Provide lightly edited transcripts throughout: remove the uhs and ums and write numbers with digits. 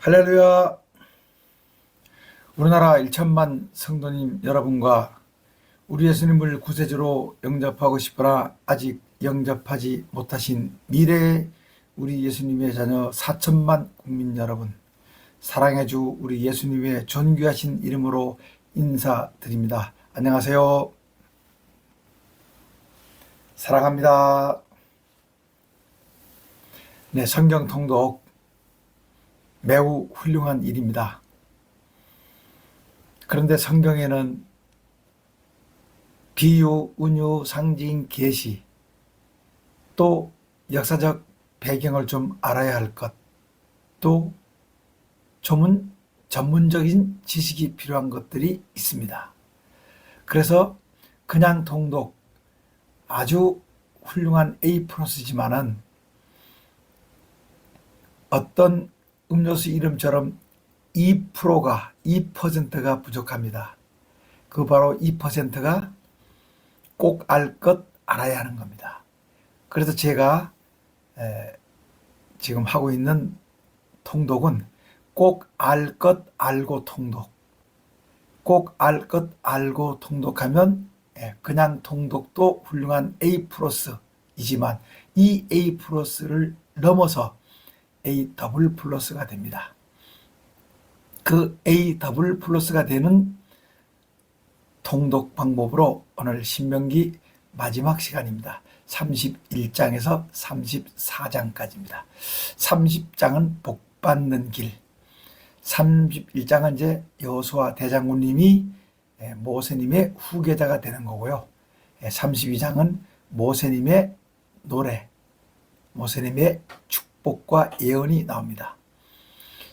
할렐루야. 우리나라 1천만 성도님 여러분과 우리 예수님을 구세주로 영접하고 싶으나 아직 영접하지 못하신 미래의 우리 예수님의 자녀 4천만 국민 여러분, 사랑의 주 우리 예수님의 존귀하신 이름으로 인사드립니다. 안녕하세요. 사랑합니다. 네, 성경 통독 매우 훌륭한 일입니다. 그런데 성경에는 비유, 은유, 상징, 계시, 또 역사적 배경을 좀 알아야 할 것, 또 전문적인 지식이 필요한 것들이 있습니다. 그래서 그냥 통독 아주 훌륭한 A+지만은 어떤 음료수 이름처럼 2%가 부족합니다. 그 바로 2%가 꼭 알 것 알아야 하는 겁니다. 그래서 제가 지금 하고 있는 통독은 꼭 알 것 알고 통독, 꼭 알 것 알고 통독하면 그냥 통독도 훌륭한 A+이지만 이 A+를 넘어서 A++가 됩니다. 그 A++가 되는 통독 방법으로 오늘 신명기 마지막 시간입니다. 31장에서 34장까지입니다. 30장은 복받는 길, 31장은 이제 여호수아 대장군님이 모세님의 후계자가 되는 거고요. 32장은 모세님의 노래, 모세님의 축복과 예언이 나옵니다.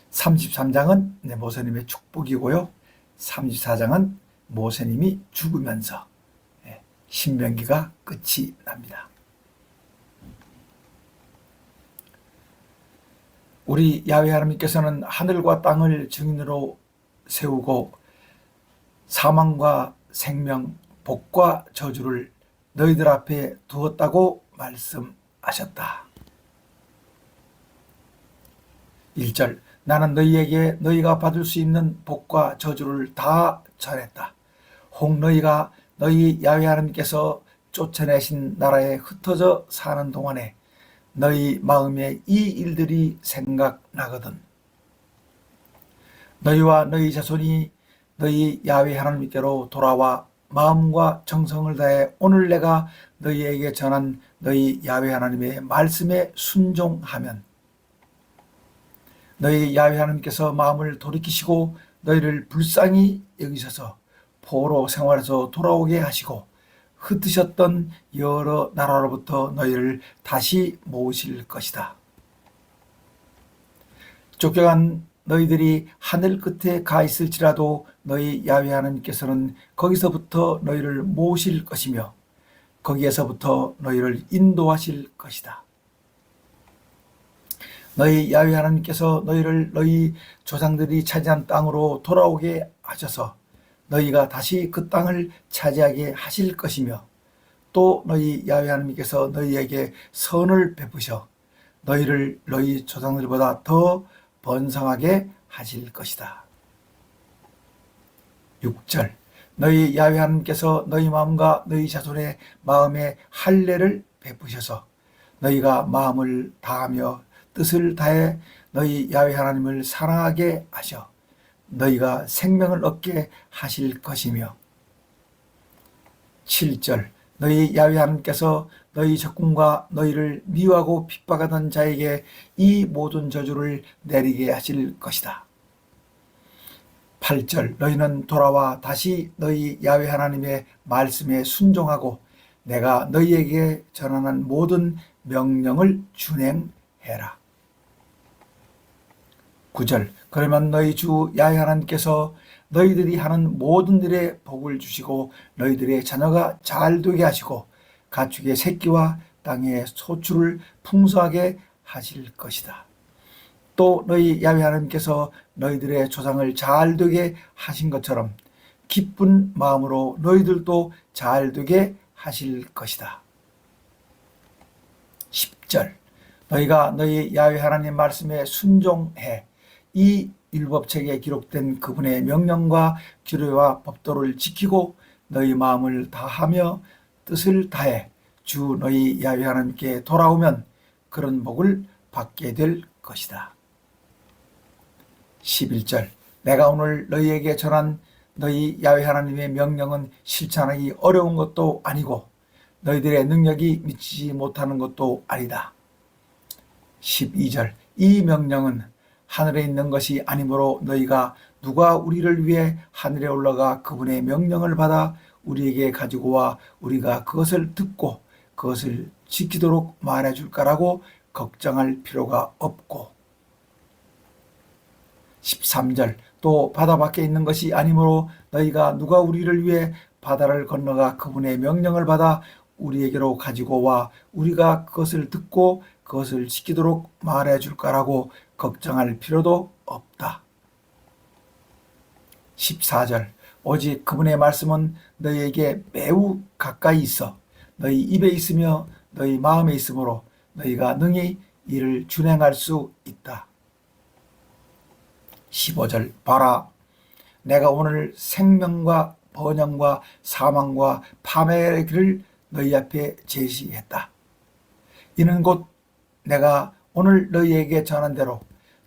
33장은 모세님의 축복이고요. 34장은 모세님이 죽으면서 신명기가 끝이 납니다. 우리 야훼 하나님께서는 하늘과 땅을 증인으로 세우고 사망과 생명, 복과 저주를 너희들 앞에 두었다고 말씀하셨다. 1절, 나는 너희에게 너희가 받을 수 있는 복과 저주를 다 전했다. 혹 너희가 너희 야훼 하나님께서 쫓아내신 나라에 흩어져 사는 동안에 너희 마음에 이 일들이 생각나거든. 너희와 너희 자손이 너희 야훼 하나님께로 돌아와 마음과 정성을 다해 오늘 내가 너희에게 전한 너희 야훼 하나님의 말씀에 순종하면 너희 야훼 하나님께서 마음을 돌이키시고 너희를 불쌍히 여기셔서 포로 생활에서 돌아오게 하시고 흩으셨던 여러 나라로부터 너희를 다시 모으실 것이다. 쫓겨간 너희들이 하늘 끝에 가 있을지라도 너희 야훼 하나님께서는 거기서부터 너희를 모으실 것이며 거기에서부터 너희를 인도하실 것이다. 너희 야훼 하나님께서 너희를 너희 조상들이 차지한 땅으로 돌아오게 하셔서 너희가 다시 그 땅을 차지하게 하실 것이며 또 너희 야훼 하나님께서 너희에게 선을 베푸셔 너희를 너희 조상들보다 더 번성하게 하실 것이다. 6절, 너희 야훼 하나님께서 너희 마음과 너희 자손의 마음에 할례를 베푸셔서 너희가 마음을 다하며 뜻을 다해 너희 야훼 하나님을 사랑하게 하셔 너희가 생명을 얻게 하실 것이며 7절, 너희 야훼 하나님께서 너희 적군과 너희를 미워하고 핍박하던 자에게 이 모든 저주를 내리게 하실 것이다. 8절, 너희는 돌아와 다시 너희 야훼 하나님의 말씀에 순종하고 내가 너희에게 전하는 모든 명령을 준행해라. 9절, 그러면 너희 주 야훼 하나님께서 너희들이 하는 모든 일에 복을 주시고 너희들의 자녀가 잘 되게 하시고 가축의 새끼와 땅의 소출을 풍성하게 하실 것이다. 또 너희 야훼 하나님께서 너희들의 조상을 잘 되게 하신 것처럼 기쁜 마음으로 너희들도 잘 되게 하실 것이다. 10절, 너희가 너희 야훼 하나님 말씀에 순종해 이 율법책에 기록된 그분의 명령과 규례와 법도를 지키고 너희 마음을 다하며 뜻을 다해 주 너희 야훼 하나님께 돌아오면 그런 복을 받게 될 것이다. 11절 내가 오늘 너희에게 전한 너희 야훼 하나님의 명령은 실천하기 어려운 것도 아니고 너희들의 능력이 미치지 못하는 것도 아니다. 12절 이 명령은 하늘에 있는 것이 아니므로 너희가 누가 우리를 위해 하늘에 올라가 그분의 명령을 받아 우리에게 가지고 와 우리가 그것을 듣고 그것을 지키도록 말해줄까라고 걱정할 필요가 없고 13절 또 바다 밖에 있는 것이 아니므로 너희가 누가 우리를 위해 바다를 건너가 그분의 명령을 받아 우리에게로 가지고 와 우리가 그것을 듣고 그것을 지키도록 말해줄까라고 걱정할 필요도 없다. 14절 오직 그분의 말씀은 너희에게 매우 가까이 있어 너희 입에 있으며 너희 마음에 있으므로 너희가 능히 이를 준행할 수 있다. 15절 봐라 내가 오늘 생명과 번영과 사망과 파멸의 길을 너희 앞에 제시했다. 이는 곧 내가 오늘 너희에게 전한 대로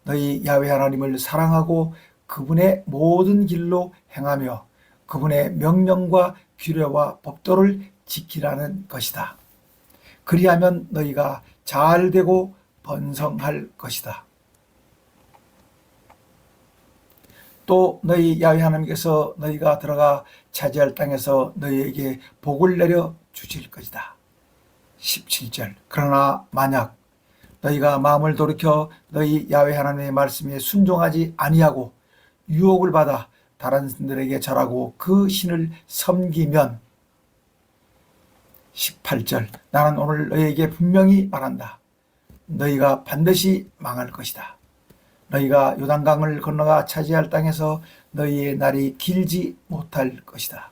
너희 야훼 하나님을 사랑하고 그분의 모든 길로 행하며 그분의 명령과 규례와 법도를 지키라는 것이다. 그리하면 너희가 잘 되고 번성할 것이다. 또 너희 야훼 하나님께서 너희가 들어가 차지할 땅에서 너희에게 복을 내려 주실 것이다. 17절 그러나 만약 너희가 마음을 돌이켜 너희 야훼 하나님의 말씀에 순종하지 아니하고 유혹을 받아 다른 신들에게 절하고 그 신을 섬기면 18절 나는 오늘 너희에게 분명히 말한다. 너희가 반드시 망할 것이다. 너희가 요단강을 건너가 차지할 땅에서 너희의 날이 길지 못할 것이다.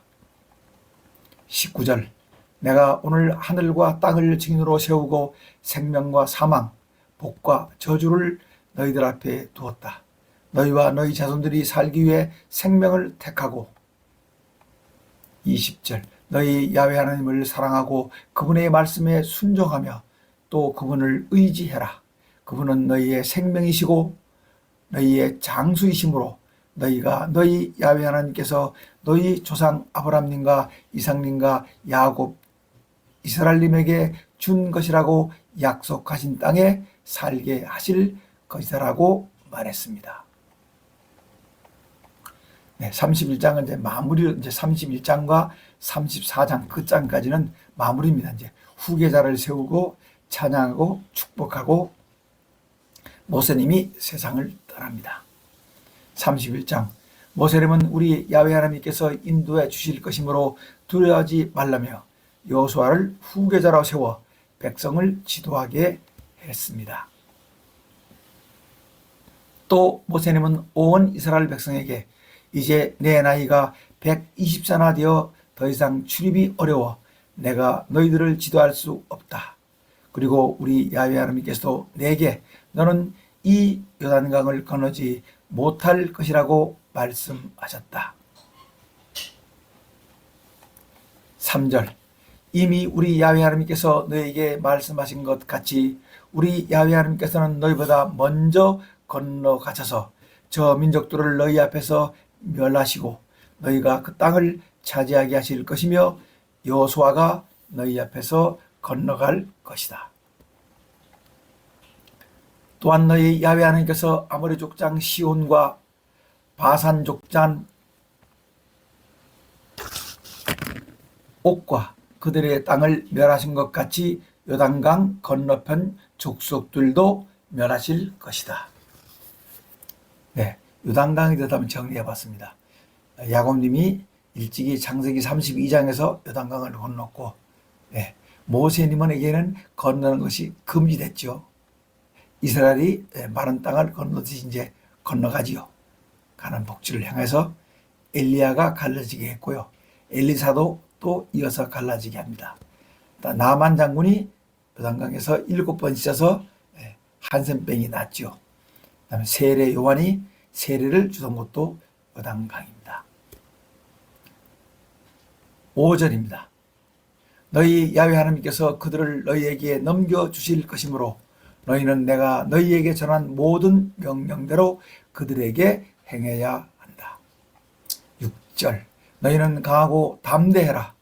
19절 내가 오늘 하늘과 땅을 증인으로 세우고 생명과 사망, 복과 저주를 너희들 앞에 두었다. 너희와 너희 자손들이 살기 위해 생명을 택하고 20절 너희 야훼 하나님을 사랑하고 그분의 말씀에 순종하며 또 그분을 의지해라. 그분은 너희의 생명이시고 너희의 장수이시므로 너희가 너희 야훼 하나님께서 너희 조상 아브라함님과 이삭님과 야곱 이스라엘님에게 준 것이라고 약속하신 땅에 살게 하실 것이라고 말했습니다. 네, 31장은 이제 마무리, 이제 31장과 34장 그 장까지는 마무리입니다. 이제 후계자를 세우고 찬양하고 축복하고 모세님이 세상을 떠납니다. 31장 모세님은 우리 야훼 하나님께서 인도해 주실 것이므로 두려워하지 말라며 여호수아를 후계자로 세워 백성을 지도하게 했습니다. 또 모세님은 온 이스라엘 백성에게 이제 내 나이가 120세나 되어 더 이상 출입이 어려워 내가 너희들을 지도할 수 없다. 그리고 우리 야훼 하나님께서도 내게 너는 이 요단강을 건너지 못할 것이라고 말씀하셨다. 3절 이미 우리 야훼 하나님께서 너에게 말씀하신 것 같이 우리 야훼 하나님께서는 너희보다 먼저 건너가셔서 저 민족들을 너희 앞에서 멸하시고 너희가 그 땅을 차지하게 하실 것이며 여호수아가 너희 앞에서 건너갈 것이다. 또한 너희 야훼 하나님께서 아모리 족장 시온과 바산 족장 옥과 그들의 땅을 멸하신 것 같이 요단강 건너편 족속들도 멸하실 것이다. 네, 요단강에 대해서 한번 정리해 봤습니다. 야곱님이 일찍이 창세기 32장에서 요단강을 건넜고 네, 모세님에게는 건너는 것이 금지됐죠. 이스라엘이 마른 땅을 건너듯이 이제 건너가지요. 가나안 복지를 향해서 엘리야가 갈라지게 했고요. 엘리사도 또 이어서 갈라지게 합니다. 나만 장군이 요단강에서 7번 씻어서 한센병이 났죠. 그다음에 세례 요한이 세례를 주던 곳도 요단강입니다. 5절입니다. 너희 야훼 하나님께서 그들을 너희에게 넘겨주실 것이므로 너희는 내가 너희에게 전한 모든 명령대로 그들에게 행해야 한다. 6절 너희는 강하고 담대해라.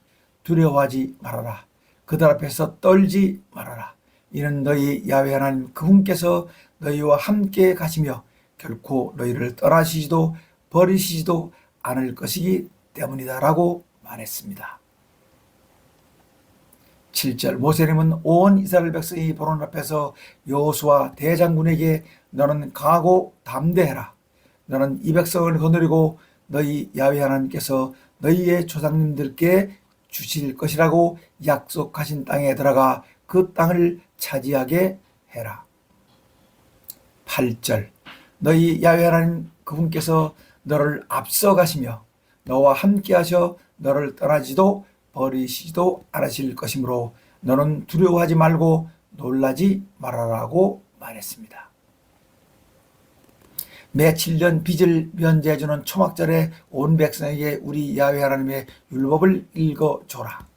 두려워하지 말아라. 그들 앞에서 떨지 말아라. 이는 너희 야훼 하나님 그분께서 너희와 함께 가시며 결코 너희를 떠나시지도 버리시지도 않을 것이기 때문이다 라고 말했습니다. 7절 모세님은 온 이스라엘 백성이 보는 앞에서 여호수아 대장군에게 너는 강하고 담대해라. 너는 이 백성을 거느리고 너희 야훼 하나님께서 너희의 조상님들께 주실 것이라고 약속하신 땅에 들어가 그 땅을 차지하게 해라. 8절 너희 야훼 하나님 그분께서 너를 앞서 가시며 너와 함께 하셔 너를 떠나지도 버리시지도 않으실 것이므로 너는 두려워하지 말고 놀라지 말아라고 말했습니다. 매 7년 빚을 면제해주는 초막절에 온 백성에게 우리 야훼 하나님의 율법을 읽어줘라.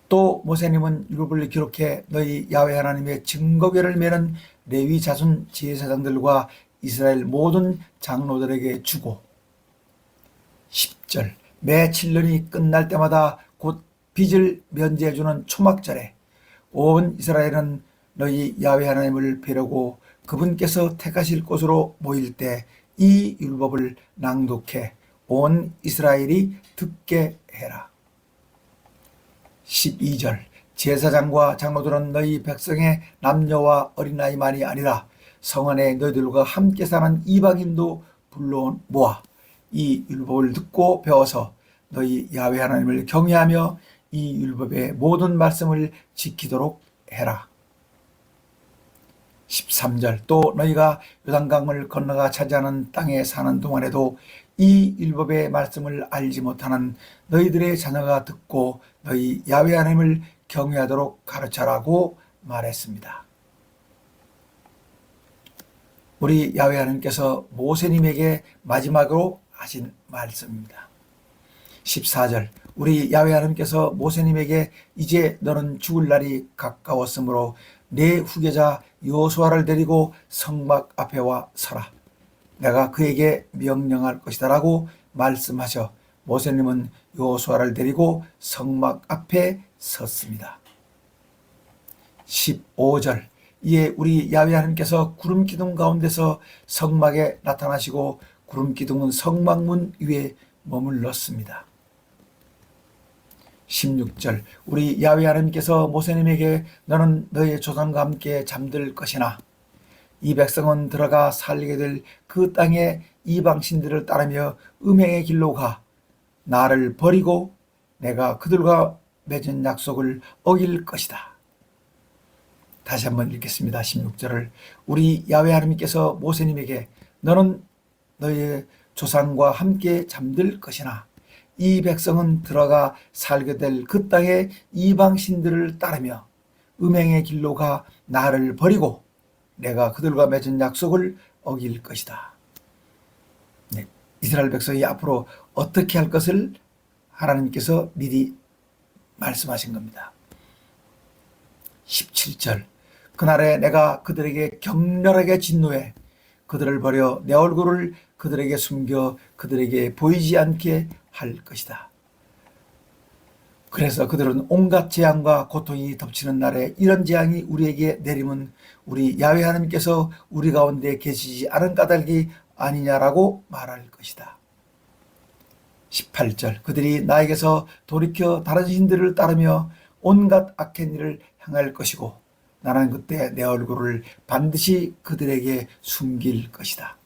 또 모세님은 율법을 기록해 너희 야훼 하나님의 증거궤를 메는 레위 자손 제사장들과 이스라엘 모든 장로들에게 주고 10절 매 7년이 끝날 때마다 곧 빚을 면제해주는 초막절에 온 이스라엘은 너희 야훼 하나님을 뵈려고 그분께서 택하실 곳으로 모일 때 이 율법을 낭독해 온 이스라엘이 듣게 해라. 12절 제사장과 장로들은 너희 백성의 남녀와 어린아이만이 아니라 성 안에 너희들과 함께 사는 이방인도 불러 모아 이 율법을 듣고 배워서 너희 야훼 하나님을 경외하며 이 율법의 모든 말씀을 지키도록 해라. 13절 또 너희가 요단강을 건너가 차지하는 땅에 사는 동안에도 이 율법의 말씀을 알지 못하는 너희들의 자녀가 듣고 너희 야훼 하나님을 경외하도록 가르쳐라고 말했습니다. 우리 야훼 하나님께서 모세님에게 마지막으로 하신 말씀입니다. 14절 우리 야훼 하나님께서 모세님에게 이제 너는 죽을 날이 가까웠으므로 내 후계자 여호수아를 데리고 성막 앞에 와 서라. 내가 그에게 명령할 것이다 라고 말씀하셔 모세님은 여호수아를 데리고 성막 앞에 섰습니다. 15절 이에 우리 야훼 하나님께서 구름 기둥 가운데서 성막에 나타나시고 구름 기둥은 성막문 위에 머물렀습니다. 16절 우리 야훼 하나님께서 모세님에게 너는 너의 조상과 함께 잠들 것이나 이 백성은 들어가 살게 될 그 땅에 이방 신들을 따르며 음행의 길로 가 나를 버리고 내가 그들과 맺은 약속을 어길 것이다. 다시 한번 읽겠습니다. 16절을 우리 야훼 하나님께서 모세님에게 너는 너의 조상과 함께 잠들 것이나 이 백성은 들어가 살게 될 그 땅에 이방 신들을 따르며 음행의 길로 가 나를 버리고 내가 그들과 맺은 약속을 어길 것이다. 네, 이스라엘 백성이 앞으로 어떻게 할 것을 하나님께서 미리 말씀하신 겁니다. 17절 그날에 내가 그들에게 격렬하게 진노해 그들을 버려 내 얼굴을 그들에게 숨겨 그들에게 보이지 않게 할 것이다. 그래서 그들은 온갖 재앙과 고통이 덮치는 날에 이런 재앙이 우리에게 내리면 우리 야훼 하나님께서 우리 가운데 계시지 않은 까닭이 아니냐라고 말할 것이다. 18절 그들이 나에게서 돌이켜 다른 신들을 따르며 온갖 악한 일을 행할 것이고 나는 그때 내 얼굴을 반드시 그들에게 숨길 것이다.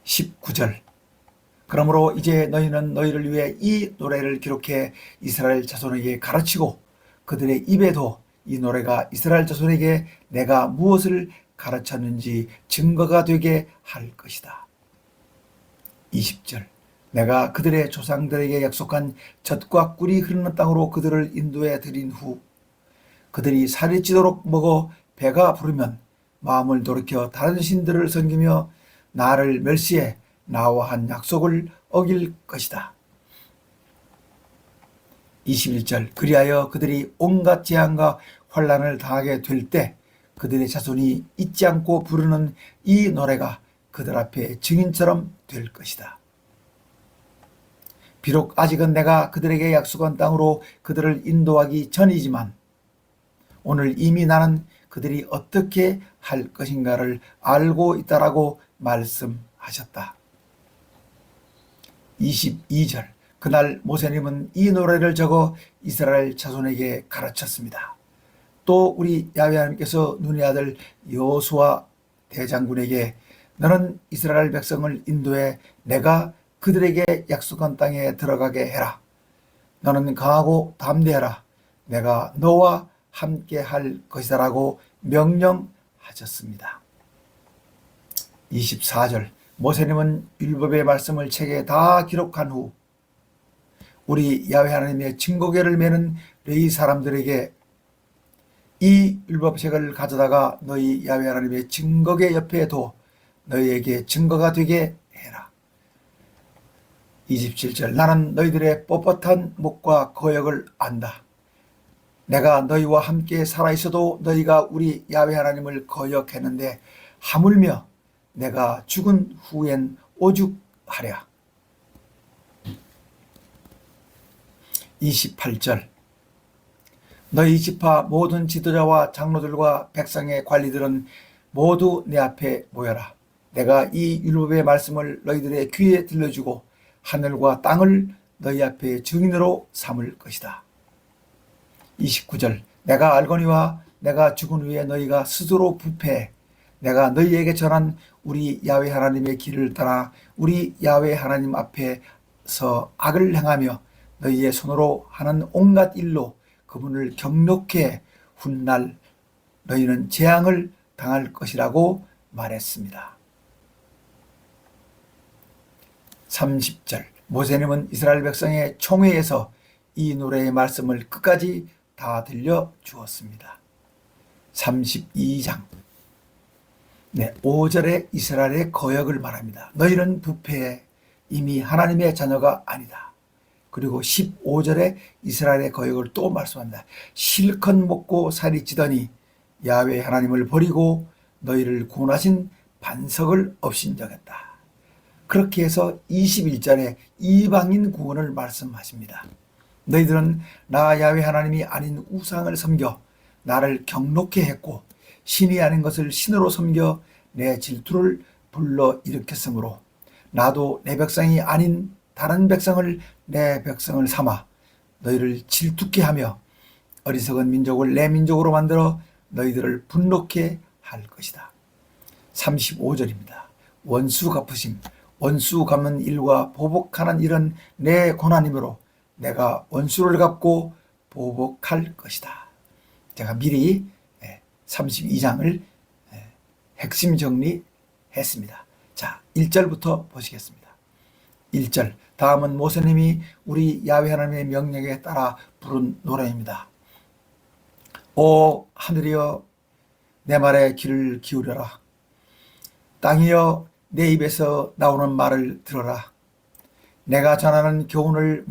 19절 그러므로 이제 너희는 너희를 위해 이 노래를 기록해 이스라엘 자손에게 가르치고 그들의 입에도 이 노래가 이스라엘 자손에게 내가 무엇을 가르쳤는지 증거가 되게 할 것이다. 20절 내가 그들의 조상들에게 약속한 젖과 꿀이 흐르는 땅으로 그들을 인도해 드린 후 그들이 살이 찌도록 먹어 배가 부르면 마음을 돌이켜 다른 신들을 섬기며 나를 멸시해 나와 한 약속을 어길 것이다. 21절 그리하여 그들이 온갖 재앙과 환난을 당하게 될 때 그들의 자손이 잊지 않고 부르는 이 노래가 그들 앞에 증인처럼 될 것이다. 비록 아직은 내가 그들에게 약속한 땅으로 그들을 인도하기 전이지만 오늘 이미 나는 그들이 어떻게 할 것인가를 알고 있다라고 말씀하셨다. 22절 그날 모세님은 이 노래를 적어 이스라엘 자손에게 가르쳤습니다. 또 우리 야훼 하나님께서 눈의 아들 여호수아 대장군에게 너는 이스라엘 백성을 인도해 내가 그들에게 약속한 땅에 들어가게 해라. 너는 강하고 담대하라. 내가 너와 함께 할 것이다라고 명령하셨습니다. 24절 모세님은 율법의 말씀을 책에 다 기록한 후 우리 야훼 하나님의 증거궤를 메는 레위 사람들에게 이 율법책을 가져다가 너희 야훼 하나님의 증거궤 옆에 둬 너희에게 증거가 되게 해라. 27절 나는 너희들의 뻣뻣한 목과 거역을 안다. 내가 너희와 함께 살아있어도 너희가 우리 야훼 하나님을 거역했는데 하물며 내가 죽은 후엔 오죽하랴. 28절 너희 지파 모든 지도자와 장로들과 백성의 관리들은 모두 내 앞에 모여라. 내가 이 율법의 말씀을 너희들의 귀에 들려주고 하늘과 땅을 너희 앞에 증인으로 삼을 것이다. 29절 내가 알거니와 내가 죽은 후에 너희가 스스로 부패해 내가 너희에게 전한 우리 야훼 하나님의 길을 따라 우리 야훼 하나님 앞에서 악을 행하며 너희의 손으로 하는 온갖 일로 그분을 경록해 훗날 너희는 재앙을 당할 것이라고 말했습니다. 30절 모세님은 이스라엘 백성의 총회에서 이 노래의 말씀을 끝까지 다 들려주었습니다. 32장 5절에 이스라엘의 거역을 말합니다. 너희는 부패해 이미 하나님의 자녀가 아니다. 그리고 15절에 이스라엘의 거역을 또 말씀합니다. 실컷 먹고 살이 찌더니 야훼 하나님을 버리고 너희를 구원하신 반석을 업신여겼다. 그렇게 해서 21절에 이방인 구원을 말씀하십니다. 너희들은 나 야훼 하나님이 아닌 우상을 섬겨 나를 경록해 했고 신이 아닌 것을 신으로 섬겨 내 질투를 불러 일으켰으므로 나도 내 백성이 아닌 다른 백성을 내 백성을 삼아 너희를 질투케 하며 어리석은 민족을 내 민족으로 만들어 너희들을 분노케 할 것이다. 35절입니다. 원수 갚으심 원수 갚는 일과 보복하는 일은 내 고난이므로 내가 원수를 갚고 보복할 것이다. 제가 미리 32장을 핵심 정리했습니다. 자, 1절부터 보시겠습니다. 1절 다음은 모세님이 우리 야훼 하나님의 명령에 따라 부른 노래입니다. 오 하늘이여 내 말에 귀를 기울여라. 땅이여 내 입에서 나오는 말을 들어라. 내가 전하는 교훈은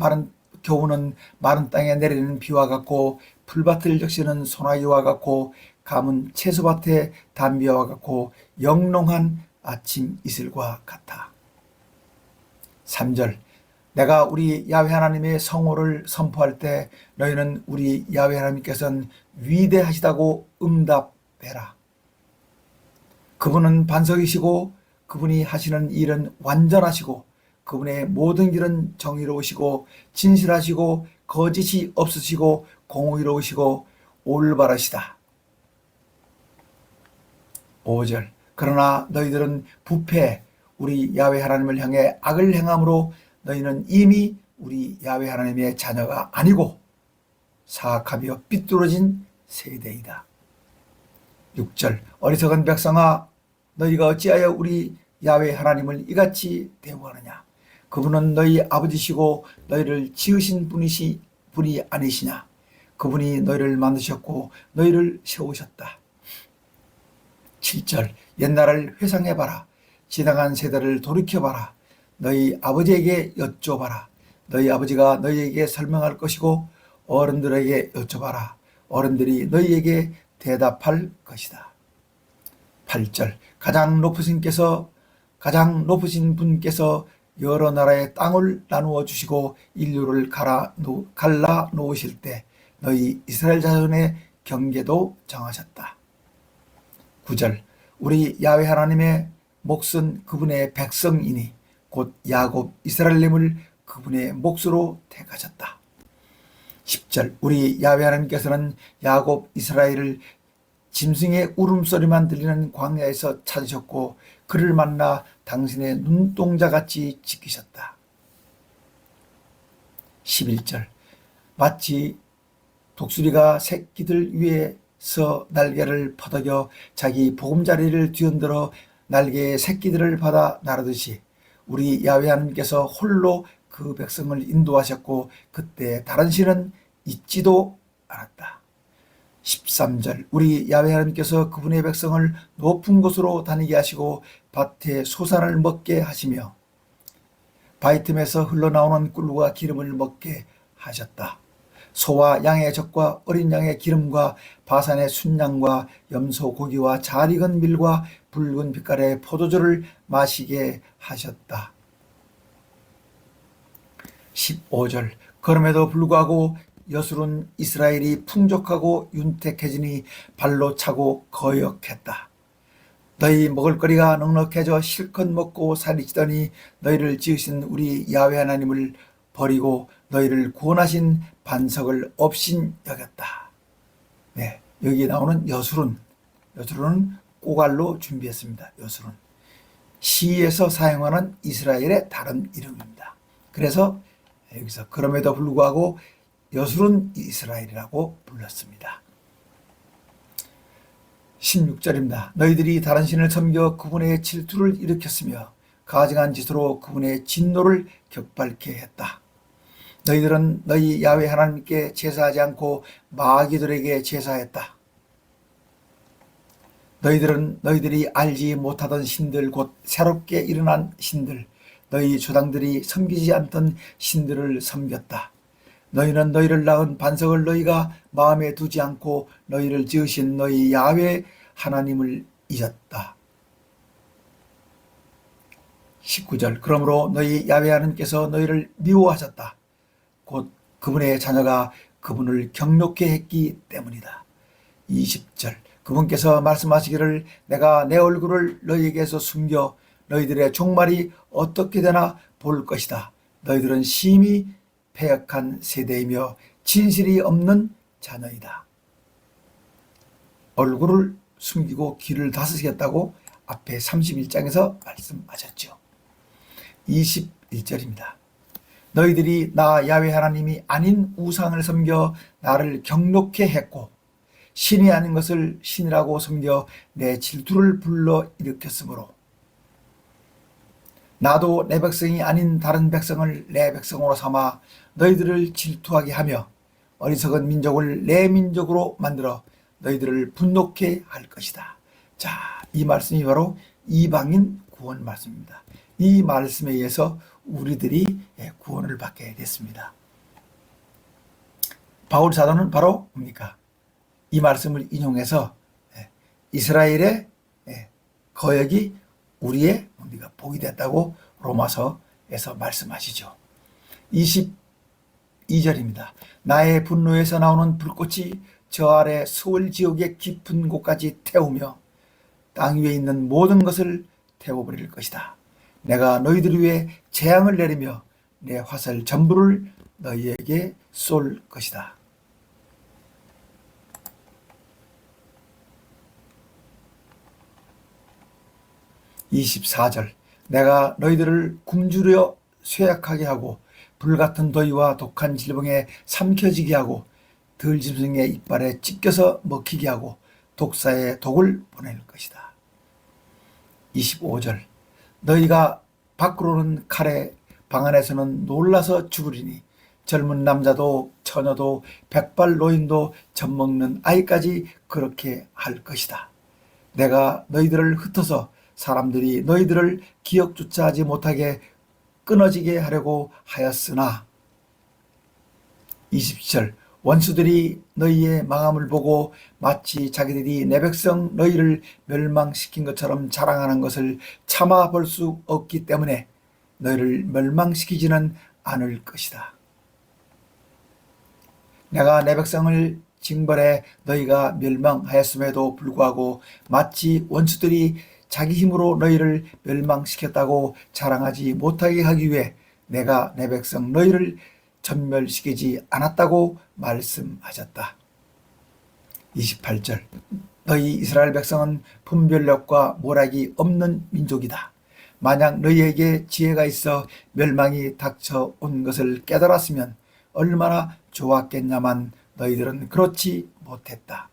마른 땅에 내리는 비와 같고 풀밭을 적시는 소나기와 같고 감은 채소밭의 단비와 같고 영롱한 아침 이슬과 같아. 3절 내가 우리 야훼 하나님의 성호를 선포할 때 너희는 우리 야훼 하나님께서는 위대하시다고 응답해라. 그분은 반석이시고 그분이 하시는 일은 완전하시고 그분의 모든 길은 정의로우시고 진실하시고 거짓이 없으시고 공의로우시고 올바르시다. 5절 그러나 너희들은 부패 우리 야훼 하나님을 향해 악을 행함으로 너희는 이미 우리 야훼 하나님의 자녀가 아니고 사악하며 삐뚤어진 세대이다. 6절 어리석은 백성아 너희가 어찌하여 우리 야훼 하나님을 이같이 대우하느냐. 그분은 너희 아버지시고 너희를 지으신 분이 아니시냐. 그분이 너희를 만드셨고 너희를 세우셨다. 7절 옛날을 회상해봐라. 지나간 세대를 돌이켜봐라. 너희 아버지에게 여쭤봐라. 너희 아버지가 너희에게 설명할 것이고 어른들에게 여쭤봐라. 어른들이 너희에게 대답할 것이다. 8절 가장 높으신 분께서 여러 나라의 땅을 나누어 주시고 인류를 갈라 놓으실 때 너희 이스라엘 자손의 경계도 정하셨다. 9절 우리 야훼 하나님의 몫은 그분의 백성이니 곧 야곱 이스라엘님을 그분의 몫으로 택하셨다. 10절 우리 야훼 하나님께서는 야곱 이스라엘을 짐승의 울음소리만 들리는 광야에서 찾으셨고 그를 만나 당신의 눈동자같이 지키셨다. 11절 마치 독수리가 새끼들 위에서 날개를 퍼덕여 자기 보금자리를 뒤흔들어 날개의 새끼들을 받아 나르듯이 우리 야훼 하나님께서 홀로 그 백성을 인도하셨고 그때 다른 신은 있지도 않았다. 13절 우리 야훼 하나님께서 그분의 백성을 높은 곳으로 다니게 하시고 밭에 소산을 먹게 하시며 바위 틈에서 흘러나오는 꿀과 기름을 먹게 하셨다. 소와 양의 젖과 어린 양의 기름과 바산의 순양과 염소 고기와 잘 익은 밀과 붉은 빛깔의 포도주를 마시게 하셨다. 15절 그럼에도 불구하고 여술은 이스라엘이 풍족하고 윤택해지니 발로 차고 거역했다. 너희 먹을거리가 넉넉해져 실컷 먹고 살이 찌더니 너희를 지으신 우리 야훼 하나님을 버리고 너희를 구원하신 반석을 업신 여겼다. 네, 여기 나오는 여술은 꼬갈로 준비했습니다. 여술은 시에서 사용하는 이스라엘의 다른 이름입니다. 그래서 여기서 그럼에도 불구하고 여술은 이스라엘이라고 불렀습니다. 16절입니다. 너희들이 다른 신을 섬겨 그분의 질투를 일으켰으며 가증한 짓으로 그분의 진노를 격발케 했다. 너희들은 너희 야훼 하나님께 제사하지 않고 마귀들에게 제사했다. 너희들은 너희들이 알지 못하던 신들 곧 새롭게 일어난 신들 너희 조상들이 섬기지 않던 신들을 섬겼다. 너희는 너희를 낳은 반석을 너희가 마음에 두지 않고 너희를 지으신 너희 야훼 하나님을 잊었다. 19절 그러므로 너희 야훼 하나님께서 너희를 미워하셨다. 곧 그분의 자녀가 그분을 경욕케 했기 때문이다. 20절 그분께서 말씀하시기를 내가 내 얼굴을 너희에게서 숨겨 너희들의 종말이 어떻게 되나 볼 것이다. 너희들은 심히 패역한 세대이며 진실이 없는 자녀이다. 얼굴을 숨기고 귀를 다스리겠다고 앞에 31장에서 말씀하셨죠. 21절입니다. 너희들이 나 야훼 하나님이 아닌 우상을 섬겨 나를 경욕케 했고 신이 아닌 것을 신이라고 섬겨 내 질투를 불러 일으켰으므로 나도 내 백성이 아닌 다른 백성을 내 백성으로 삼아 너희들을 질투하게 하며 어리석은 민족을 내 민족으로 만들어 너희들을 분노케 할 것이다. 자, 이 말씀이 바로 이방인 구원 말씀입니다. 이 말씀에 의해서 우리들이 구원을 받게 됐습니다. 바울 사도는 바로 뭡니까? 이 말씀을 인용해서 이스라엘의 거역이 우리의 복이 됐다고 로마서에서 말씀하시죠. 22절입니다. 나의 분노에서 나오는 불꽃이 저 아래 수월 지옥의 깊은 곳까지 태우며 땅 위에 있는 모든 것을 태워버릴 것이다. 내가 너희들 위해 재앙을 내리며 내 화살 전부를 너희에게 쏠 것이다. 24절 내가 너희들을 굶주려 쇠약하게 하고 불같은 더위와 독한 질병에 삼켜지게 하고 들짐승의 이빨에 찢겨서 먹히게 하고 독사의 독을 보낼 것이다. 25절 너희가 밖으로는 칼에 방 안에서는 놀라서 죽으리니 젊은 남자도 처녀도 백발 노인도 젖먹는 아이까지 그렇게 할 것이다. 내가 너희들을 흩어서 사람들이 너희들을 기억조차 하지 못하게 끊어지게 하려고 하였으나 20절 원수들이 너희의 망함을 보고 마치 자기들이 내 백성 너희를 멸망시킨 것처럼 자랑하는 것을 참아 볼 수 없기 때문에 너희를 멸망시키지는 않을 것이다. 내가 내 백성을 징벌해 너희가 멸망하였음에도 불구하고 마치 원수들이 자기 힘으로 너희를 멸망시켰다고 자랑하지 못하게 하기 위해 내가 내 백성 너희를 전멸시키지 않았다고 말씀하셨다. 28절 너희 이스라엘 백성은 분별력과 모략이 없는 민족이다. 만약 너희에게 지혜가 있어 멸망이 닥쳐온 것을 깨달았으면 얼마나 좋았겠냐만 너희들은 그렇지 못했다.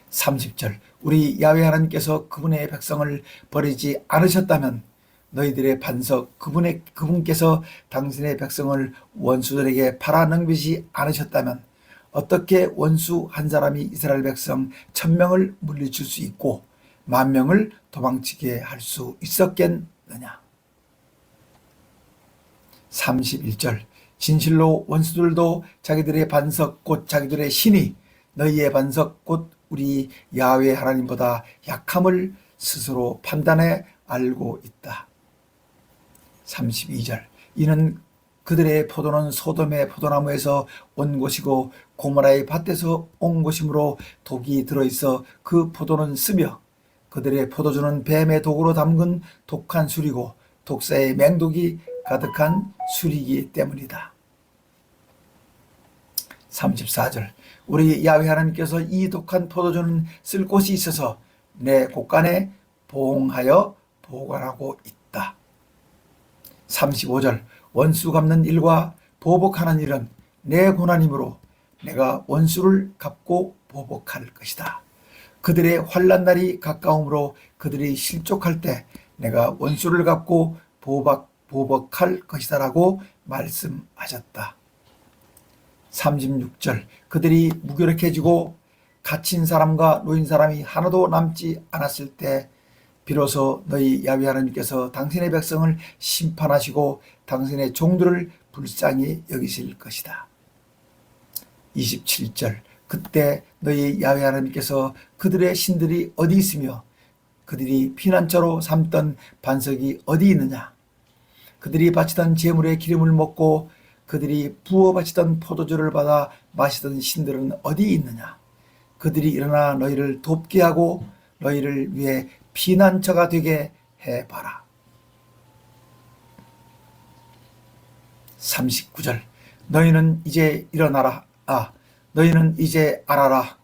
30절 우리 야훼 하나님께서 그분의 백성을 버리지 않으셨다면 너희들의 반석 그분께서 당신의 백성을 원수들에게 팔아넘기지 않으셨다면 어떻게 원수 한 사람이 이스라엘 백성 1000명을 물리칠 수 있고 10,000명을 도망치게 할 수 있었겠느냐. 31절 진실로 원수들도 자기들의 반석 곧 자기들의 신이 너희의 반석 곧 우리 야훼 하나님보다 약함을 스스로 판단해 알고 있다. 32절 이는 그들의 포도는 소돔의 포도나무에서 온 것이고 고모라의 밭에서 온 것이므로 독이 들어있어 그 포도는 쓰며 그들의 포도주는 뱀의 독으로 담근 독한 술이고 독사의 맹독이 가득한 술이기 때문이다. 34절 우리 야훼 하나님께서 이 독한 포도주는 쓸 곳이 있어서 내 곳간에 보응하여 보관하고 있다. 35절 원수 갚는 일과 보복하는 일은 내 고난이므로 내가 원수를 갚고 보복할 것이다. 그들의 환난 날이 가까우므로 그들이 실족할 때 내가 원수를 갚고 보복할 것이다 라고 말씀하셨다. 36절 그들이 무기력해지고 갇힌 사람과 노인 사람이 하나도 남지 않았을 때 비로소 너희 야훼 하나님께서 당신의 백성을 심판하시고 당신의 종들을 불쌍히 여기실 것이다. 27절 그때 너희 야훼 하나님께서 그들의 신들이 어디 있으며 그들이 피난처로 삼던 반석이 어디 있느냐. 그들이 바치던 제물의 기름을 먹고 그들이 부어 바치던 포도주를 받아 마시던 신들은 어디 있느냐. 그들이 일어나 너희를 돕게 하고 너희를 위해 피난처가 되게 해봐라. 39절 너희는 이제 일어나라. 너희는 이제 알아라.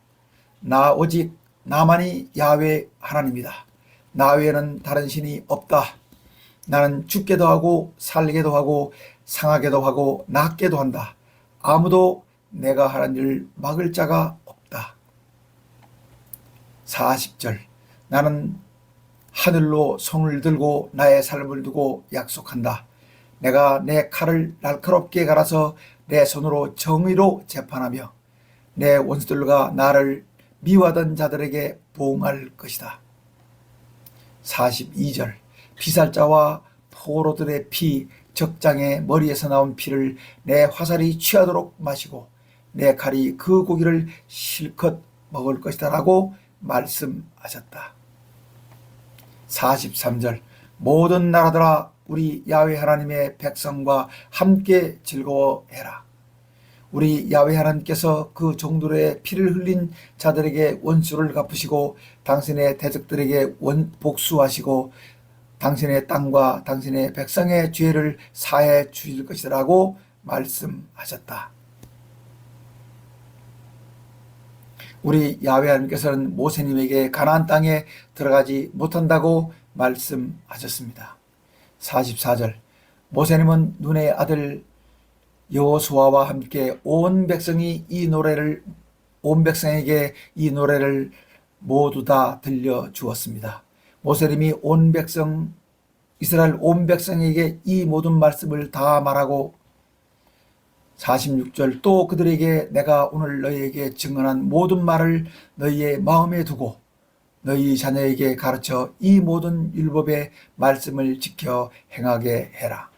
나 오직 나만이 야훼 하나님이다. 나 외에는 다른 신이 없다. 나는 죽게도 하고 살게도 하고 상하게도 하고 낫게도 한다. 아무도 내가 하는 일을 막을 자가 없다. 40절 나는 하늘로 손을 들고 나의 삶을 두고 약속한다. 내가 내 칼을 날카롭게 갈아서 내 손으로 정의로 재판하며 내 원수들과 나를 미워하던 자들에게 보응할 것이다. 42절 피살자와 포로들의 피 적장의 머리에서 나온 피를 내 화살이 취하도록 마시고 내 칼이 그 고기를 실컷 먹을 것이다 라고 말씀하셨다. 43절 모든 나라들아 우리 야훼 하나님의 백성과 함께 즐거워해라. 우리 야훼 하나님께서 그 종들의 피를 흘린 자들에게 원수를 갚으시고 당신의 대적들에게 복수하시고 당신의 땅과 당신의 백성의 죄를 사해 주실 것이라고 말씀하셨다. 우리 야훼 하나님께서는 모세님에게 가나안 땅에 들어가지 못한다고 말씀하셨습니다. 44절 모세님은 눈의 아들 여호수아와 함께 온 백성에게 이 노래를 모두 다 들려주었습니다. 모세님이 이스라엘 온 백성에게 이 모든 말씀을 다 말하고 46절 또 그들에게 내가 오늘 너희에게 증언한 모든 말을 너희의 마음에 두고 너희 자녀에게 가르쳐 이 모든 율법의 말씀을 지켜 행하게 해라.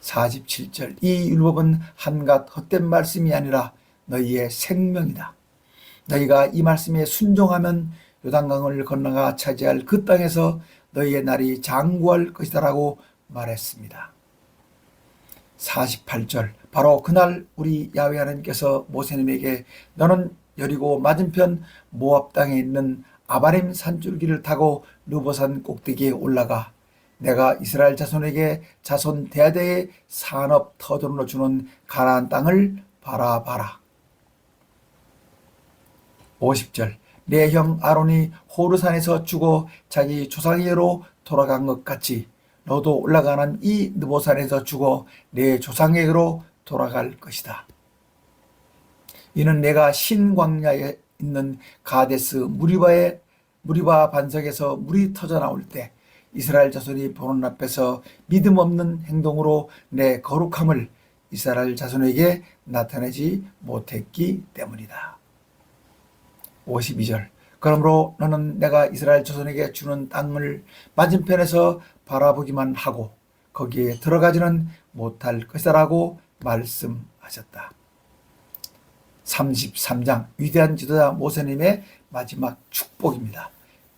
47절 이 율법은 한갓 헛된 말씀이 아니라 너희의 생명이다. 너희가 이 말씀에 순종하면 요단강을 건너가 차지할 그 땅에서 너희의 날이 장구할 것이다라고 말했습니다. 48절 바로 그날 우리 야훼 하나님께서 모세님에게 너는 여리고 맞은편 모압 땅에 있는 아바림 산줄기를 타고 르보산 꼭대기에 올라가 내가 이스라엘 자손에게 자손 대대의 산업 터전으로 주는 가나안 땅을 바라봐라. 50절 내 형 아론이 호르산에서 죽어 자기 조상에게로 돌아간 것 같이 너도 올라가는 이 느보산에서 죽어 내 조상에게로 돌아갈 것이다. 이는 내가 신광야에 있는 가데스 무리바 반석에서 물이 터져 나올 때 이스라엘 자손이 보는 앞에서 믿음 없는 행동으로 내 거룩함을 이스라엘 자손에게 나타내지 못했기 때문이다. 52절 그러므로 너는 내가 이스라엘 자손에게 주는 땅을 맞은편에서 바라보기만 하고 거기에 들어가지는 못할 것이라고 말씀하셨다. 33장 위대한 지도자 모세님의 마지막 축복입니다.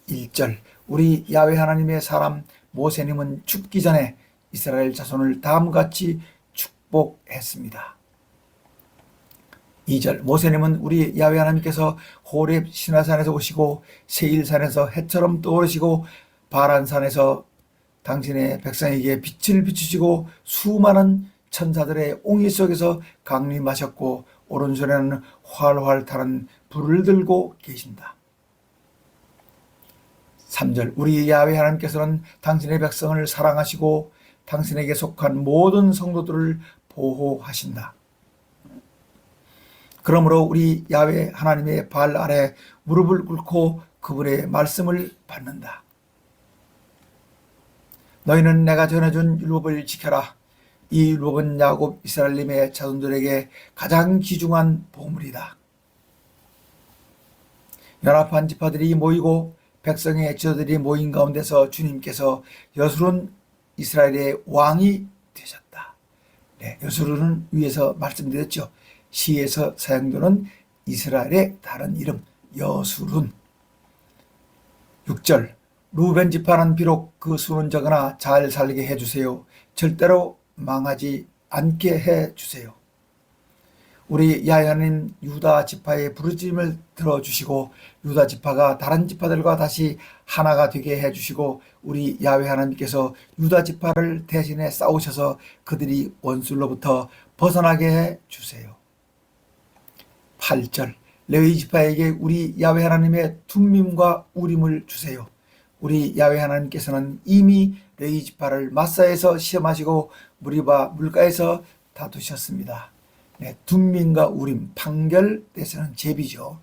1절 우리 야훼 하나님의 사람 모세님은 죽기 전에 이스라엘 자손을 다음같이 축복했습니다. 2절 모세님은 우리 야훼 하나님께서 호렙 시나산에서 오시고 세일산에서 해처럼 떠오르시고 바란산에서 당신의 백성에게 빛을 비추시고 수많은 천사들의 옹이 속에서 강림하셨고 오른손에는 활활 타는 불을 들고 계신다. 3절 우리 야훼 하나님께서는 당신의 백성을 사랑하시고 당신에게 속한 모든 성도들을 보호하신다. 그러므로 우리 야훼 하나님의 발 아래 무릎을 꿇고 그분의 말씀을 받는다. 너희는 내가 전해준 율법을 지켜라. 이 율법은 야곱 이스라엘님의 자손들에게 가장 귀중한 보물이다. 연합한 지파들이 모이고 백성의 지도들이 모인 가운데서 주님께서 여수론 이스라엘의 왕이 되셨다. 네, 여수론은 위에서 말씀드렸죠. 시에서 사용되는 이스라엘의 다른 이름 여수론. 6절 루벤 지파는 비록 그 수는 적으나 잘 살게 해주세요. 절대로 망하지 않게 해주세요. 우리 야훼 하나님 유다 지파의 부르짖음을 들어주시고 유다 지파가 다른 지파들과 다시 하나가 되게 해주시고 우리 야훼 하나님께서 유다 지파를 대신해 싸우셔서 그들이 원수로부터 벗어나게 해주세요. 8절 레위 지파에게 우리 야훼 하나님의 툼밈과 우림을 주세요. 우리 야훼 하나님께서는 이미 레위 지파를 마사에서 시험하시고 무리바 물가에서 다투셨습니다. 네, 둠밈과 우림, 판결 때서는 제비죠.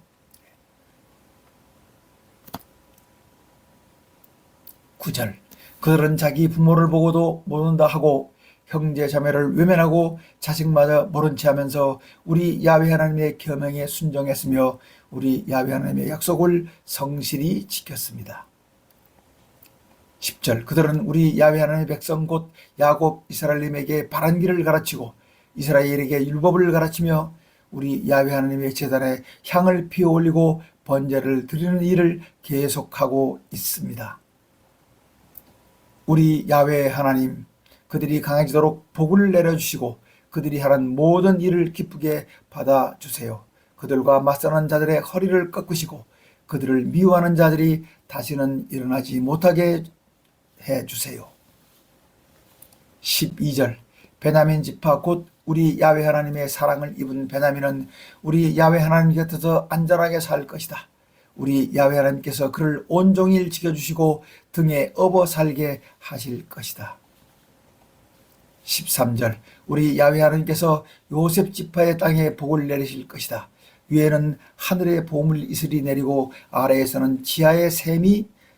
9절 그들은 자기 부모를 보고도 모른다 하고 형제 자매를 외면하고 자식마저 모른 채 하면서 우리 야훼 하나님의 계명에 순종했으며 우리 야훼 하나님의 약속을 성실히 지켰습니다. 10절 그들은 우리 야훼 하나님의 백성 곧 야곱 이스라엘님에게 바른 길을 가르치고 이스라엘에게 율법을 가르치며 우리 야훼 하나님의 제단에 향을 피워 올리고 번제를 드리는 일을 계속하고 있습니다. 우리 야훼 하나님 그들이 강해지도록 복을 내려주시고 그들이 하는 모든 일을 기쁘게 받아주세요. 그들과 맞서는 자들의 허리를 꺾으시고 그들을 미워하는 자들이 다시는 일어나지 못하게 해주세요. 12절 베냐민 지파 곧 우리 야훼 하나님의 사랑을 입은 베냐민은 우리 야훼 하나님 곁에서 안전하게 살 것이다. 우리 야훼 하나님께서 그를 온종일 지켜주시고 등에 업어 살게 하실 것이다. 13절 우리 야훼 하나님께서 요셉 지파의 땅에 복을 내리실 것이다. 위에는 하늘의 보물 이슬이 내리고 아래에서는 지하의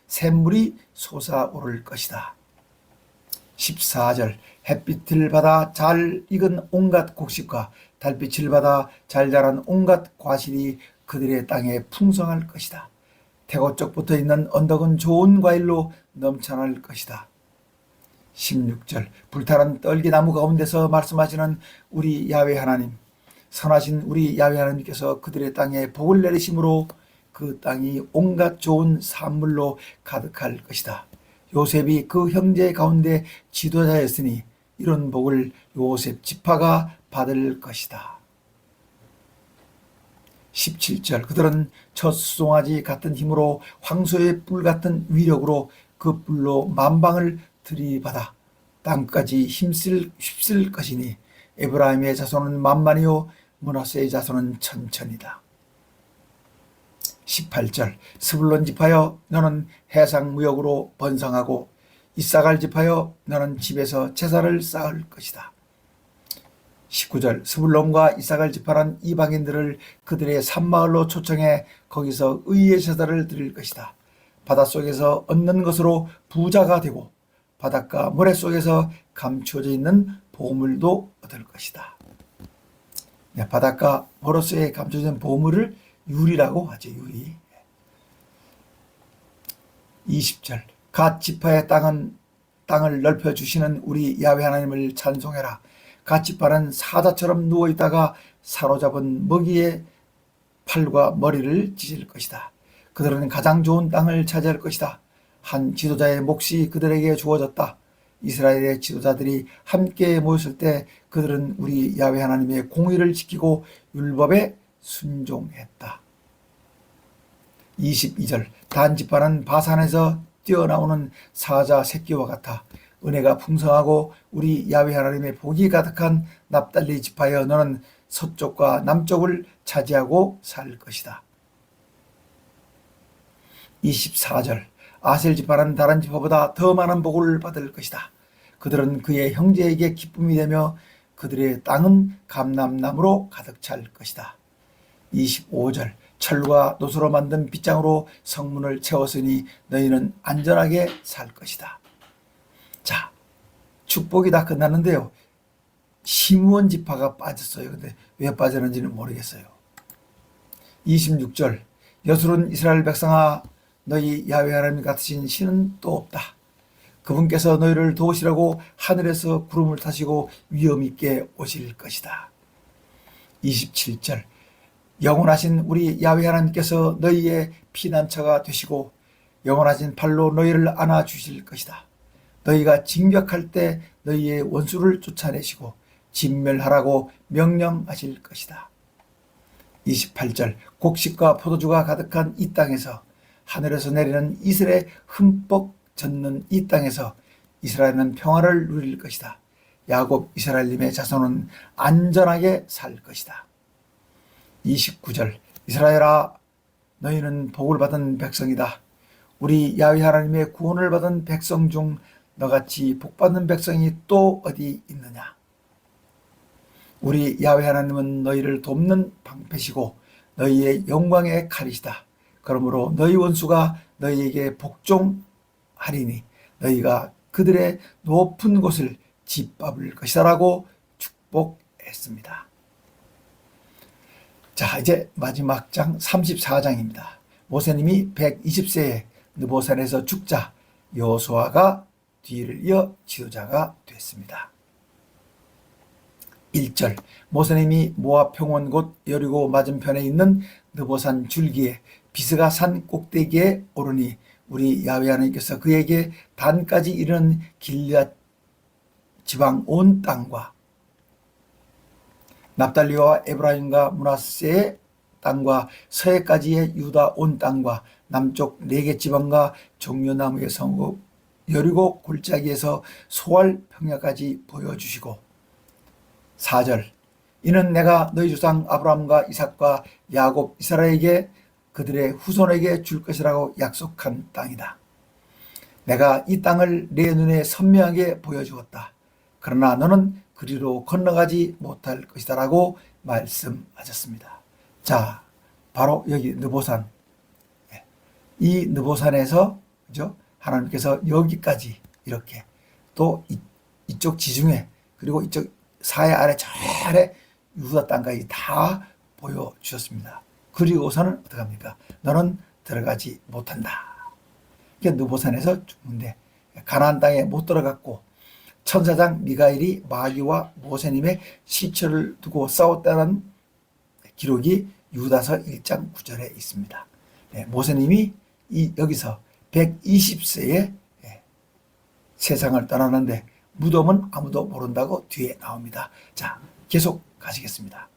샘물이 솟아오를 것이다. 14절 햇빛을 받아 잘 익은 온갖 곡식과 달빛을 받아 잘 자란 온갖 과실이 그들의 땅에 풍성할 것이다. 태고 쪽 붙어 있는 언덕은 좋은 과일로 넘쳐날 것이다. 16절 불타는 떨기나무 가운데서 말씀하시는 우리 야훼 하나님, 선하신 우리 야훼 하나님께서 그들의 땅에 복을 내리심으로 그 땅이 온갖 좋은 산물로 가득할 것이다. 요셉이 그 형제 가운데 지도자였으니 이런 복을 요셉 지파가 받을 것이다. 17절 그들은 첫 수송아지 같은 힘으로 황소의 뿔 같은 위력으로 그 뿔로 만방을 들이받아 땅까지 휩쓸 것이니 에브라임의 자손은 만만이요 므낫세의 자손은 천천이다. 18절 스불론 지파여 너는 해상 무역으로 번성하고 이사갈 지파여 너는 집에서 제사를 쌓을 것이다. 19절 스불론과 이사갈 지파란 이방인들을 그들의 산마을로 초청해 거기서 의의 제사를 드릴 것이다. 바닷속에서 얻는 것으로 부자가 되고 바닷가 모래 속에서 감추어져 있는 보물도 얻을 것이다. 바닷가 모래 속에 감춰진 보물을 유리라고 하죠. 유리. 20절 갓 지파의 땅을 넓혀주시는 우리 야훼 하나님을 찬송해라. 갓 지파는 사자처럼 누워있다가 사로잡은 먹이의 팔과 머리를 찢을 것이다. 그들은 가장 좋은 땅을 차지할 것이다. 한 지도자의 몫이 그들에게 주어졌다. 이스라엘의 지도자들이 함께 모였을 때 그들은 우리 야훼 하나님의 공의를 지키고 율법에 순종했다. 22절 단 지파는 바산에서 뛰어나오는 사자 새끼와 같아 은혜가 풍성하고 우리 야훼 하나님의 복이 가득한 납달리 지파여 너는 서쪽과 남쪽을 차지하고 살 것이다. 24절 아셀 지파는 다른 지파보다 더 많은 복을 받을 것이다. 그들은 그의 형제에게 기쁨이 되며 그들의 땅은 감람나무로 가득 찰 것이다. 25절 철과 노소로 만든 빗장으로 성문을 채웠으니 너희는 안전하게 살 것이다. 자, 축복이 다 끝났는데요. 시므온 지파가 빠졌어요. 근데 왜 빠졌는지는 모르겠어요. 26절 여수른 이스라엘 백성아 너희 야훼 하나님 같으신 신은 또 없다. 그분께서 너희를 도우시라고 하늘에서 구름을 타시고 위엄 있게 오실 것이다. 27절 영원하신 우리 야훼 하나님께서 너희의 피난처가 되시고 영원하신 팔로 너희를 안아 주실 것이다. 너희가 징벽할 때 너희의 원수를 쫓아내시고 진멸하라고 명령하실 것이다. 28절 곡식과 포도주가 가득한 이 땅에서 하늘에서 내리는 이슬에 흠뻑 젖는 이 땅에서 이스라엘은 평화를 누릴 것이다. 야곱 이스라엘님의 자손은 안전하게 살 것이다. 29절 이스라엘아 너희는 복을 받은 백성이다. 우리 야훼 하나님의 구원을 받은 백성 중 너같이 복받는 백성이 또 어디 있느냐. 우리 야훼 하나님은 너희를 돕는 방패시고 너희의 영광의 칼이시다. 그러므로 너희 원수가 너희에게 복종하리니 너희가 그들의 높은 곳을 짓밟을 것이다 라고 축복했습니다. 자, 이제 마지막 장 34장입니다. 모세님이 120세에 느보산에서 죽자 여호수아가 뒤를 이어 지도자가 됐습니다. 1절 모세님이 모압 평원 곳 여리고 맞은편에 있는 느보산 줄기에 비스가 산 꼭대기에 오르니 우리 야훼 하나님께서 그에게 단까지 이르는 길앗 지방 온 땅과 납달리와 에브라임과 므낫세의 땅과 서해까지의 유다 온 땅과 남쪽 4개 지방과 종려나무의 성읍 여리고 골짜기에서 소알 평야까지 보여주시고 4절 이는 내가 너희 조상 아브라함과 이삭과 야곱 이스라엘에게 그들의 후손에게 줄 것이라고 약속한 땅이다. 내가 이 땅을 내 눈에 선명하게 보여주었다. 그러나 너는 그리로 건너가지 못할 것이다 라고 말씀하셨습니다. 자, 바로 여기 느보산, 이 느보산에서 그죠? 하나님께서 여기까지 이렇게 또 이쪽 지중해 그리고 이쪽 사해 아래 저 아래 유다 땅까지 다 보여주셨습니다. 그리고서는 어떻게 합니까? 너는 들어가지 못한다. 이게 느보산에서 죽는데 가나안 땅에 못 들어갔고 천사장 미가엘이 마귀와 모세님의 시체를 두고 싸웠다는 기록이 유다서 1장 9절에 있습니다. 모세님이 여기서 120세에 세상을 떠나는데 무덤은 아무도 모른다고 뒤에 나옵니다. 자, 계속 가시겠습니다.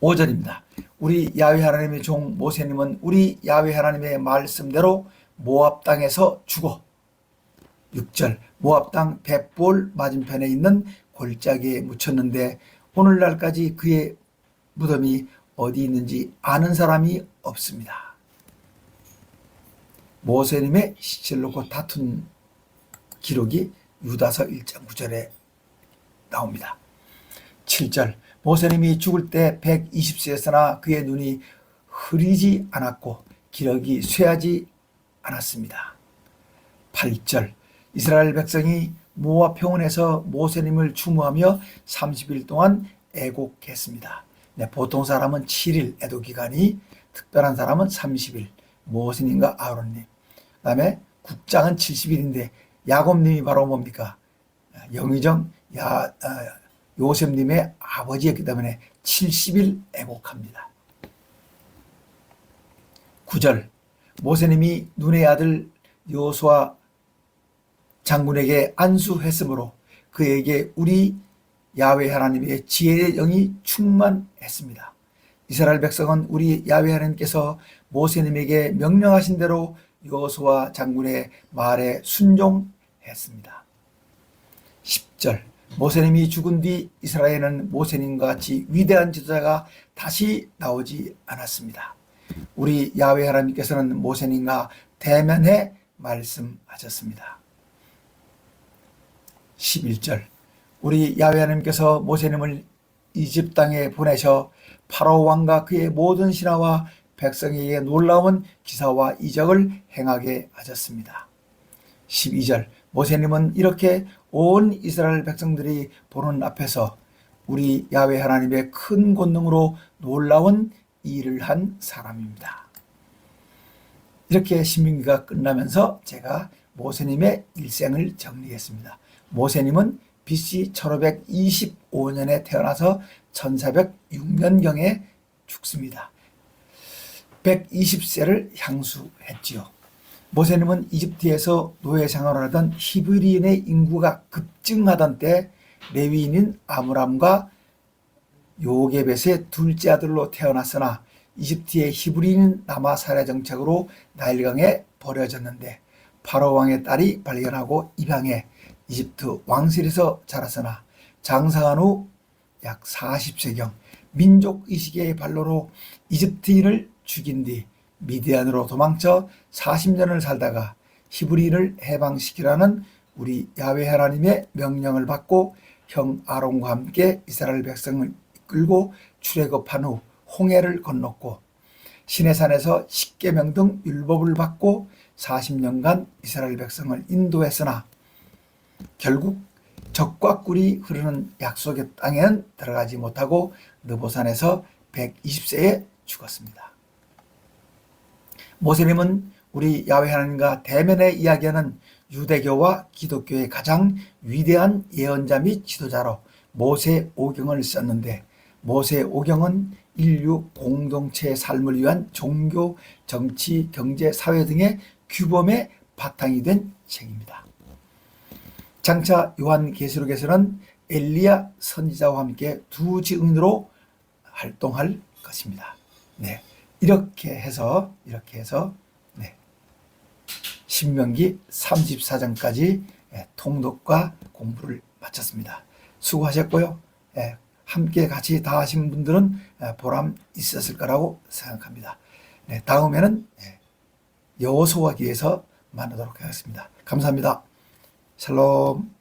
5절입니다. 우리 야훼 하나님의 종 모세님은 우리 야훼 하나님의 말씀대로 모압 땅에서 죽어 6절 모압 땅 벳볼 맞은편에 있는 골짜기에 묻혔는데 오늘날까지 그의 무덤이 어디 있는지 아는 사람이 없습니다. 모세님의 시체를 놓고 다툰 기록이 유다서 1장 9절에 나옵니다. 7절 모세님이 죽을 때 120세였으나 그의 눈이 흐리지 않았고 기력이 쇠하지 않았습니다. 8절 이스라엘 백성이 모압 평원에서 모세님을 추모하며 30일 동안 애곡했습니다. 보통 사람은 7일 애도 기간이, 특별한 사람은 30일, 모세님과 아론님. 그 다음에 국장은 70일인데 야곱님이 바로 뭡니까? 영의정 요셉님의 아버지였기 때문에 70일 애곡합니다. 9절 모세님이 눈의 아들 여호수아 장군에게 안수했으므로 그에게 우리 야훼 하나님의 지혜의 영이 충만했습니다. 이스라엘 백성은 우리 야훼 하나님께서 모세님에게 명령하신 대로 여호수아 장군의 말에 순종했습니다. 10절 모세님이 죽은 뒤 이스라엘은 모세님과 같이 위대한 지도자가 다시 나오지 않았습니다. 우리 야훼 하나님께서는 모세님과 대면해 말씀하셨습니다. 11절 우리 야훼 하나님께서 모세님을 이집 땅에 보내셔 파라오 왕과 그의 모든 신하와 백성에게 놀라운 기사와 이적을 행하게 하셨습니다. 12절 모세님은 이렇게 온 이스라엘 백성들이 보는 앞에서 우리 야훼 하나님의 큰 권능으로 놀라운 일을 한 사람입니다. 이렇게 신명기가 끝나면서 제가 모세님의 일생을 정리했습니다. 모세님은 BC 1525년에 태어나서 1406년경에 죽습니다. 120세를 향수했지요. 모세님은 이집트에서 노예 생활을 하던 히브리인의 인구가 급증하던 때 레위인인 아므람과 요게벳의 둘째 아들로 태어났으나 이집트의 히브리인 남아 살해 정책으로 나일강에 버려졌는데 파라오 왕의 딸이 발견하고 입양해 이집트 왕실에서 자랐으나 장사한 후 약 40세경 민족의식의 발로로 이집트인을 죽인 뒤 미디안으로 도망쳐 40년을 살다가 히브리인을 해방시키라는 우리 야훼 하나님의 명령을 받고 형 아론과 함께 이스라엘 백성을 이끌고 출애굽한 후 홍해를 건넜고 시내산에서 십계명 등 율법을 받고 40년간 이스라엘 백성을 인도했으나 결국 적과 꿀이 흐르는 약속의 땅에는 들어가지 못하고 느보산에서 120세에 죽었습니다. 모세님은 우리 야훼 하나님과 대면에 이야기하는 유대교와 기독교의 가장 위대한 예언자 및 지도자로 모세오경을 썼는데 모세오경은 인류 공동체의 삶을 위한 종교, 정치, 경제, 사회 등의 규범의 바탕이 된 책입니다. 장차 요한계시록에서는 엘리야 선지자와 함께 두 증인으로 활동할 것입니다. 이렇게 해서 신명기 34장까지 통독과 공부를 마쳤습니다. 수고하셨고요. 함께 같이 다 하신 분들은 보람 있었을 거라고 생각합니다. 다음에는 여호수아기에서 만나도록 하겠습니다. 감사합니다. 샬롬.